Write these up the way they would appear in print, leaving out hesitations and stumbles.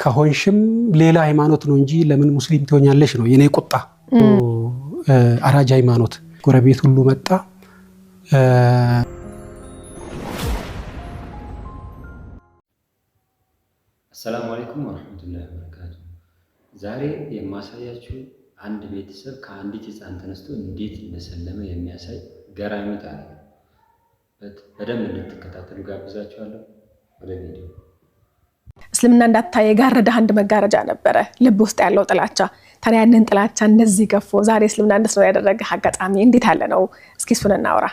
ከሆንሽም ሌላ ሃይማኖት ነው እንጂ ለምን ሙስሊም ትሆኛለሽ ነው የኔ ቁጣ። አራጅ ሃይማኖት ጎረቤት ሁሉ መጣ። ሰላም አለይኩም ወራህመቱላሂ ወበረካቱ። ዛሬ የማሳያችሁ አንድ ቤተሰብ ከአንዲት ህፃን ተነስቶ እንዴት እንደሰለመ የሚያሳይ ገራሚ ታሪክ በደንብ እንድትከታተሉ ጋብዛችኋለሁ። ወደ ቪዲዮ። እስልምና እንዳታይ የጋረደህ አንድ መጋረጃ ነበረ፣ ልብ ውስጥ ያለው ጥላቻ። ታዲያ ያንን ጥላቻ እንደዚህ ገፎ ዛሬ እስልምና እንድትኖር ያደረገህ አጋጣሚ እንዴት ያለ ነው? እስኪ እሱን እናውራ።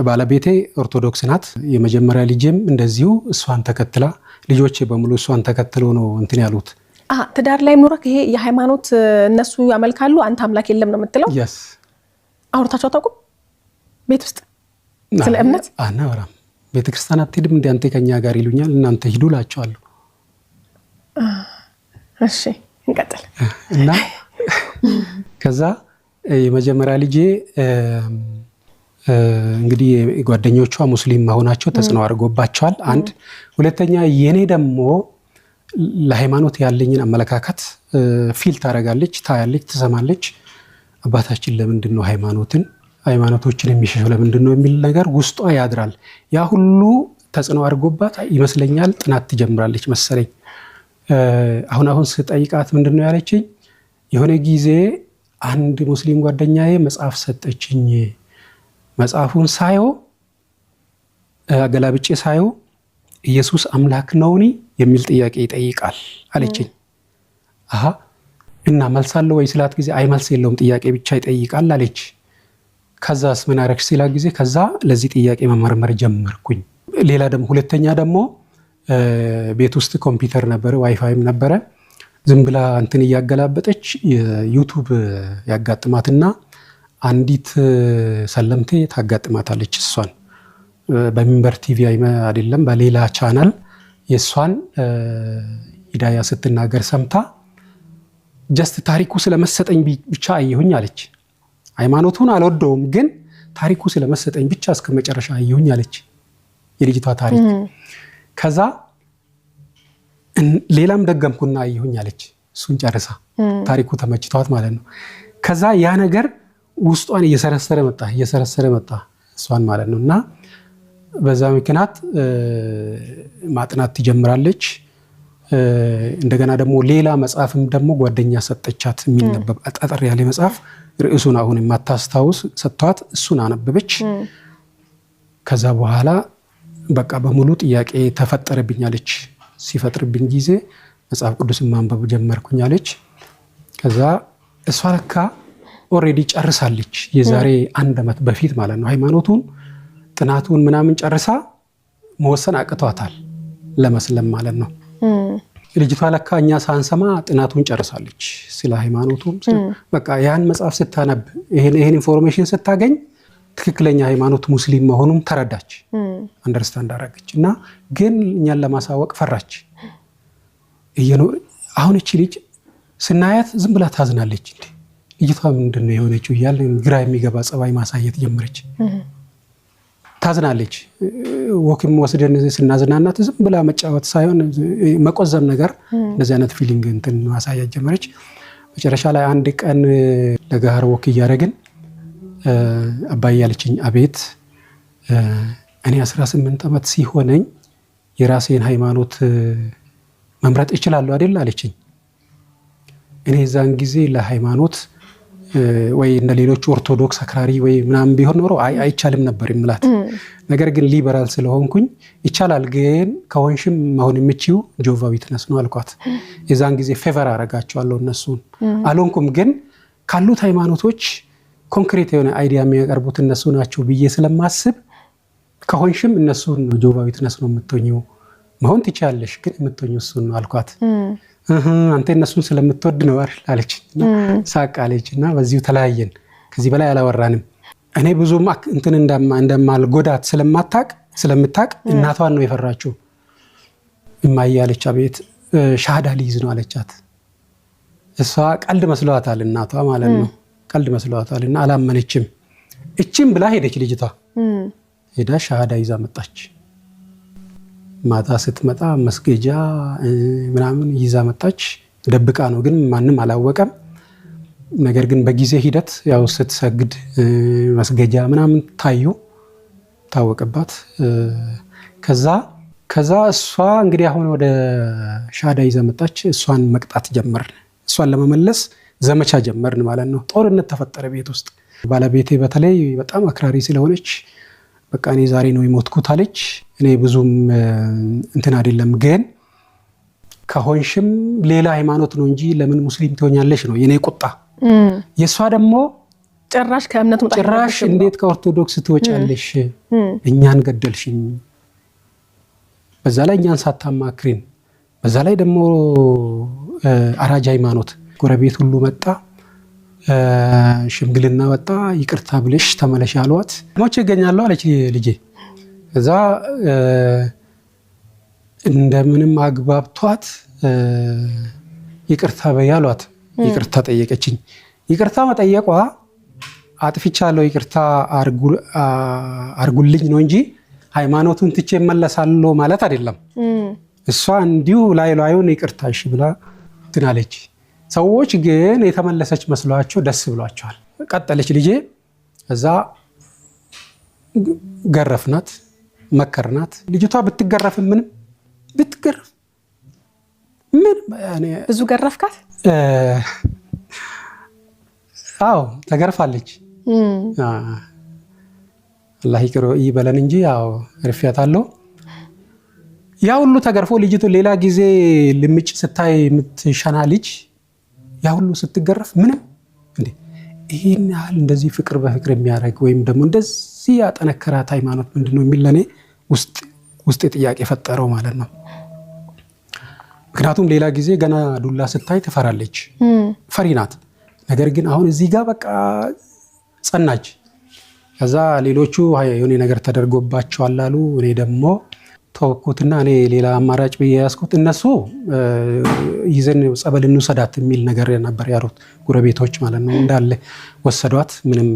ባለቤቴ ኦርቶዶክስ ናት። የመጀመሪያ ልጄም እንደዚሁ እሷን ተከትላ፣ ልጆቼ በሙሉ እሷን ተከትለው ነው እንትን ያሉት። ትዳር ላይ ኖረክ ይሄ የሃይማኖት እነሱ ያመልካሉ፣ አንተ አምላክ የለም ነው የምትለው? yes አውርታችሁ አታውቁም? ቤት ውስጥ ስለ እምነት አናወራም። ቤተክርስቲያን አትሄድም እንደ አንተ ከኛ ጋር ይሉኛል። እናንተ ሂዱ እላቸዋለሁ። እሺ እንቀጥል። እና ከዛ የመጀመሪያ ልጄ እንግዲህ ጓደኞቿ ሙስሊም መሆናቸው ተጽዕኖ አድርጎባቸዋል። አንድ ሁለተኛ የኔ ደግሞ ለሃይማኖት ያለኝን አመለካከት ፊል ታረጋለች፣ ታያለች፣ ትሰማለች። አባታችን ለምንድን ነው ሃይማኖቶችን የሚሸሸው ለምንድን ነው የሚል ነገር ውስጧ ያድራል። ያ ሁሉ ተጽዕኖ አድርጎባት ይመስለኛል ጥናት ትጀምራለች መሰለኝ። አሁን ስጠይቃት ምንድን ነው ያለችኝ? የሆነ ጊዜ አንድ ሙስሊም ጓደኛዬ መጽሐፍ ሰጠችኝ። መጽሐፉን ሳየው አገላብጬ ሳየው ኢየሱስ አምላክ ነውኒ የሚል ጥያቄ ይጠይቃል አለችኝ። እና መልሳለሁ ወይ ስላት ጊዜ አይ መልስ የለውም ጥያቄ ብቻ ይጠይቃል አለች። ከዛስ ምን አረግሽ ሲላ ጊዜ ከዛ ለዚህ ጥያቄ መመርመር ጀመርኩኝ። ሌላ ደግሞ ሁለተኛ ደግሞ ቤት ውስጥ ኮምፒውተር ነበረ፣ ዋይፋይም ነበረ። ዝም ብላ እንትን እያገላበጠች ዩቲዩብ ያጋጥማትና አንዲት ሰለምቴ ታጋጥማታለች። እሷን በሚንበር ቲቪ አይደለም በሌላ ቻናል የሷን ሂዳያ ስትናገር ሰምታ ጀስት ታሪኩ ስለመሰጠኝ ብቻ አየሁኝ አለች። ሃይማኖቱን አልወደውም ግን ታሪኩ ስለመሰጠኝ ብቻ እስከመጨረሻ አየሁኝ አለች የልጅቷ ታሪክ። ከዛ ሌላም ደገምኩና አየሁኝ አለች። እሱን ጨርሳ ታሪኩ ተመችቷት ማለት ነው። ከዛ ያ ነገር ውስጧን እየሰረሰረ መጣ እሷን ማለት ነው። እና በዛ ምክንያት ማጥናት ትጀምራለች። እንደገና ደግሞ ሌላ መጽሐፍም ደግሞ ጓደኛ ሰጠቻት የሚነበብ አጠር ያለ መጽሐፍ፣ ርዕሱን አሁን የማታስታውስ ሰጥቷት እሱን አነበበች። ከዛ በኋላ በቃ በሙሉ ጥያቄ ተፈጠረብኝ አለች። ሲፈጥርብኝ ጊዜ መጽሐፍ ቅዱስን ማንበብ ጀመርኩኝ አለች። ከዛ እሷ ለካ ኦሬዲ ጨርሳለች የዛሬ 1 ዓመት በፊት ማለት ነው። ሃይማኖቱን ጥናቱን ምናምን ጨርሳ መወሰን አቅቷታል ለመስለም ማለት ነው። ልጅቷ ለካ እኛ ሳንሰማ ጥናቱን ጨርሳለች ስለ ሃይማኖቱም። በቃ ያን መጽሐፍ ስታነብ ይሄን ኢንፎርሜሽን ስታገኝ ትክክለኛ ሃይማኖት ሙስሊም መሆኑን ተረዳች፣ አንደርስታንድ አደረገች። እና ግን እኛን ለማሳወቅ ፈራች። አሁን እቺ ልጅ ስናያት ዝም ብላ ታዝናለች። እንዴ ልጅቷ ምንድነው የሆነችው እያለ ግራ የሚገባ ጸባይ ማሳየት ጀመረች። ታዝናለች። ወክም ወስደን ስናዝናናት ዝም ብላ መጫወት ሳይሆን መቆዘም ነገር እንደዚህ አይነት ፊሊንግ እንትን ማሳየት ጀመረች። መጨረሻ ላይ አንድ ቀን ለጋር ወክ እያደረግን አባዬ ያለችኝ አቤት እኔ 18 ዓመት ሲሆነኝ የራሴን ሃይማኖት መምረጥ እችላለሁ አይደል አለችኝ። እኔ ዛን ጊዜ ለሃይማኖት ወይ እንደ ሌሎች ኦርቶዶክስ አክራሪ ወይ ምናምን ቢሆን ኖሮ አይቻልም ነበር ይምላት። ነገር ግን ሊበራል ስለሆንኩኝ ይቻላል፣ ግን ከሆንሽም መሆን የምችው ጆቫ ዊትነስ ነው አልኳት። የዛን ጊዜ ፌቨር አረጋቸዋለሁ እነሱን አልሆንኩም፣ ግን ካሉት ሃይማኖቶች ኮንክሪት የሆነ አይዲያ የሚያቀርቡት እነሱ ናቸው ብዬ ስለማስብ ከሆንሽም እነሱን ጆቫ ዊትነስ ነው የምትሆኚው፣ መሆን ትችያለሽ፣ ግን የምትሆኚው እሱን ነው አልኳት። አንተ እነሱን ስለምትወድ ነው አለች። ሳቅ አለች። እና በዚሁ ተለያየን። ከዚህ በላይ አላወራንም። እኔ ብዙም እንትን እንደማልጎዳት ስለምታቅ እናቷን ነው የፈራችው። እማዬ አለች አቤት ሻሃዳ ሊይዝ ነው አለቻት። እሷ ቀልድ መስሏታል እናቷ ማለት ነው። ቀልድ መስሏታል እና አላመነችም። እቺም ብላ ሄደች ልጅቷ። ሄዳ ሻሃዳ ይዛ መጣች። ማታ ስትመጣ መስገጃ ምናምን ይዛ መጣች። ደብቃ ነው ግን ማንም አላወቀም። ነገር ግን በጊዜ ሂደት ያው ስትሰግድ መስገጃ ምናምን ታወቀባት። ከዛ እሷ እንግዲህ አሁን ወደ ሻዳ ይዛ መጣች። እሷን መቅጣት ጀመርን። እሷን ለመመለስ ዘመቻ ጀመርን ማለት ነው። ጦርነት ተፈጠረ ቤት ውስጥ። ባለቤቴ በተለይ በጣም አክራሪ ስለሆነች በቃ እኔ ዛሬ ነው የሞትኩት አለች። እኔ ብዙም እንትን አይደለም ግን ከሆንሽም ሌላ ሃይማኖት ነው እንጂ ለምን ሙስሊም ትሆኛለሽ ነው የኔ ቁጣ። የሷ ደግሞ ጭራሽ ከእምነቱ ጭራሽ እንዴት ከኦርቶዶክስ ትወጫለሽ? እኛን ገደልሽኝ፣ በዛ ላይ እኛን ሳታማክሪን፣ በዛ ላይ ደግሞ አራጅ ሃይማኖት። ጎረቤት ሁሉ መጣ፣ ሽምግልና ወጣ። ይቅርታ ብለሽ ተመለሽ አሏት። ሞቼ እገኛለሁ አለች ልጄ። እዛ እንደምንም አግባብቷት ይቅርታ በይ አሏት። ይቅርታ ጠየቀችኝ። ይቅርታ መጠየቋ አጥፍቻለሁ ይቅርታ አርጉልኝ ነው እንጂ ሃይማኖቱን ትቼ እመለሳለሁ ማለት አይደለም። እሷ እንዲሁ ላዩን ይቅርታ እሺ ብላ እንትን አለች። ሰዎች ግን የተመለሰች መስሏቸው ደስ ብሏቸዋል። ቀጠለች ልጄ። እዛ ገረፍናት፣ መከርናት። ልጅቷ ብትገረፍ ምንም ብትገረፍ ምን ብዙ ገረፍካት? አዎ ተገርፋለች። አላህ ይቅር ይበለን እንጂ ያው ገርፊያታለሁ። ያ ሁሉ ተገርፎ ልጅቱ ሌላ ጊዜ ልምጭ ስታይ የምትሸና ልጅ ያ ሁሉ ስትገረፍ ምንም እንዴ ይሄን ያህል እንደዚህ ፍቅር በፍቅር የሚያደርግ ወይም ደግሞ እንደዚህ ያጠነከራት ሃይማኖት ምንድነው የሚል ለኔ ውስጥ ጥያቄ ፈጠረው ማለት ነው። ምክንያቱም ሌላ ጊዜ ገና ዱላ ስታይ ትፈራለች፣ ፈሪ ናት። ነገር ግን አሁን እዚህ ጋር በቃ ጸናች። ከዛ ሌሎቹ የሆነ ነገር ተደርጎባቸዋል አሉ። እኔ ደግሞ ተወኩትና እኔ ሌላ አማራጭ ብዬ ያዝኩት። እነሱ ይዘን ጸበል እንውሰዳት የሚል ነገር ነበር ያሉት፣ ጎረቤቶች ማለት ነው። እንዳለ ወሰዷት። ምንም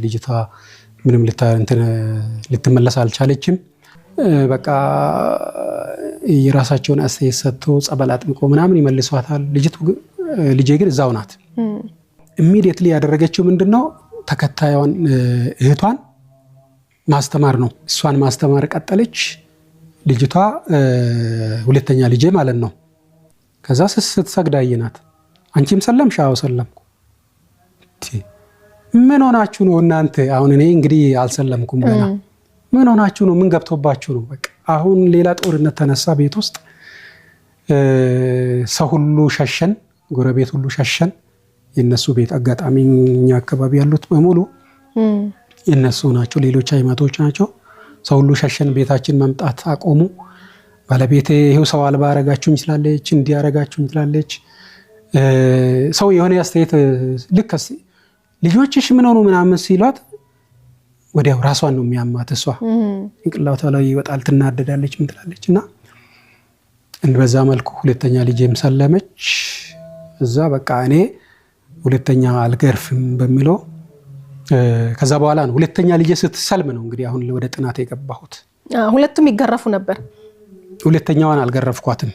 ልጅቷ ምንም ልትመለስ አልቻለችም። በቃ የራሳቸውን አስተያየት ሰጥቶ ጸበል አጥምቆ ምናምን ይመልሷታል። ልጄ ግን እዛው ናት። ኢሚዲየትሊ ያደረገችው ምንድነው? ተከታዩን እህቷን ማስተማር ነው። እሷን ማስተማር ቀጠለች። ልጅቷ ሁለተኛ ልጄ ማለት ነው። ከዛ ስትሰግድ አየናት። አንቺም ሰለምሽ? አዎ ሰለምኩ። ምን ሆናችሁ ነው እናንተ? አሁን እኔ እንግዲህ አልሰለምኩም ገና። ምን ሆናችሁ ነው? ምን ገብቶባችሁ ነው? በቃ አሁን ሌላ ጦርነት ተነሳ ቤት ውስጥ። ሰው ሁሉ ሸሸን፣ ጎረቤት ሁሉ ሸሸን። የነሱ ቤት አጋጣሚ እኛ አካባቢ ያሉት በሙሉ የነሱ ናቸው፣ ሌሎች ሃይማኖቶች ናቸው። ሰው ሁሉ ሸሸን፣ ቤታችን መምጣት አቆሙ። ባለቤቴ ይሄው ሰው አልባ አረጋችሁኝ ትላለች፣ እንዲያረጋችሁኝ ትላለች። ሰው የሆነ አስተያየት ልክ ልጆችሽ ምን ሆኑ ምናምን ሲሏት ወዲያው ራሷን ነው የሚያማት። እሷ እንቅላቷ ላይ ይወጣል፣ ትናደዳለች፣ ምን ትላለች። እና በዛ መልኩ ሁለተኛ ልጄም ሰለመች። እዛ በቃ እኔ ሁለተኛ አልገርፍም በሚለው ከዛ በኋላ ነው ሁለተኛ ልጄ ስትሰልም ነው እንግዲህ አሁን ወደ ጥናት የገባሁት። ሁለቱም ይገረፉ ነበር። ሁለተኛዋን አልገረፍኳትም።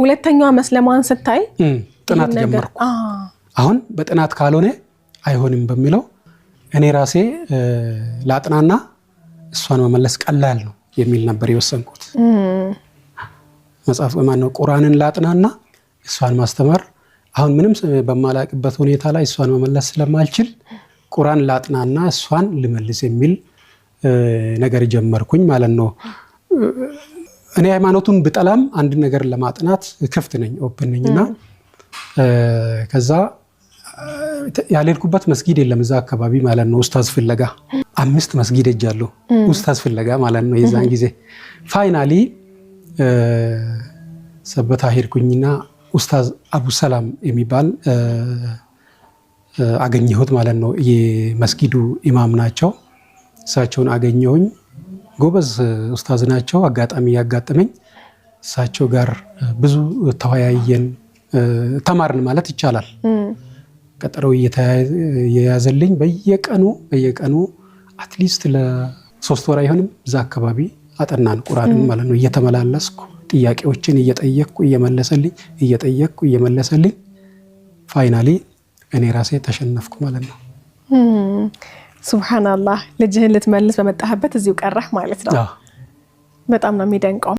ሁለተኛዋ መስለማን ስታይ ጥናት ጀመርኩ። አሁን በጥናት ካልሆነ አይሆንም በሚለው እኔ ራሴ ላጥናና እሷን መመለስ ቀላል ነው የሚል ነበር የወሰንኩት። መጽሐፍ ማነው ቁርአንን ላጥናና እሷን ማስተማር። አሁን ምንም በማላቅበት ሁኔታ ላይ እሷን መመለስ ስለማልችል ቁርአን ላጥናና እሷን ልመልስ የሚል ነገር ጀመርኩኝ ማለት ነው። እኔ ሃይማኖቱን ብጠላም አንድ ነገር ለማጥናት ክፍት ነኝ፣ ኦፕን ነኝና ከዛ ያልሄድኩበት መስጊድ የለም እዛ አካባቢ ማለት ነው። ኡስታዝ ፍለጋ 5 መስጊድ ሄጃለሁ፣ ኡስታዝ ፍለጋ ማለት ነው። የዛን ጊዜ ፋይናሊ ሰበታ ሄድኩኝና ኡስታዝ አቡ ሰላም የሚባል አገኘሁት ማለት ነው። የመስጊዱ ኢማም ናቸው። እሳቸውን አገኘሁኝ። ጎበዝ ኡስታዝ ናቸው። አጋጣሚ ያጋጠመኝ እሳቸው ጋር ብዙ ተወያየን፣ ተማርን ማለት ይቻላል። ቀጠሮ እየያዘልኝ በየቀኑ አትሊስት ለ3 ወር አይሆንም እዛ አካባቢ አጠናን ቁርአንን ማለት ነው። እየተመላለስኩ ጥያቄዎችን እየመለሰልኝ ፋይናሊ እኔ ራሴ ተሸነፍኩ ማለት ነው። ሱብሃንአላህ ልጅህን ልትመልስ በመጣህበት እዚሁ ቀረህ ማለት ነው። በጣም ነው የሚደንቀው።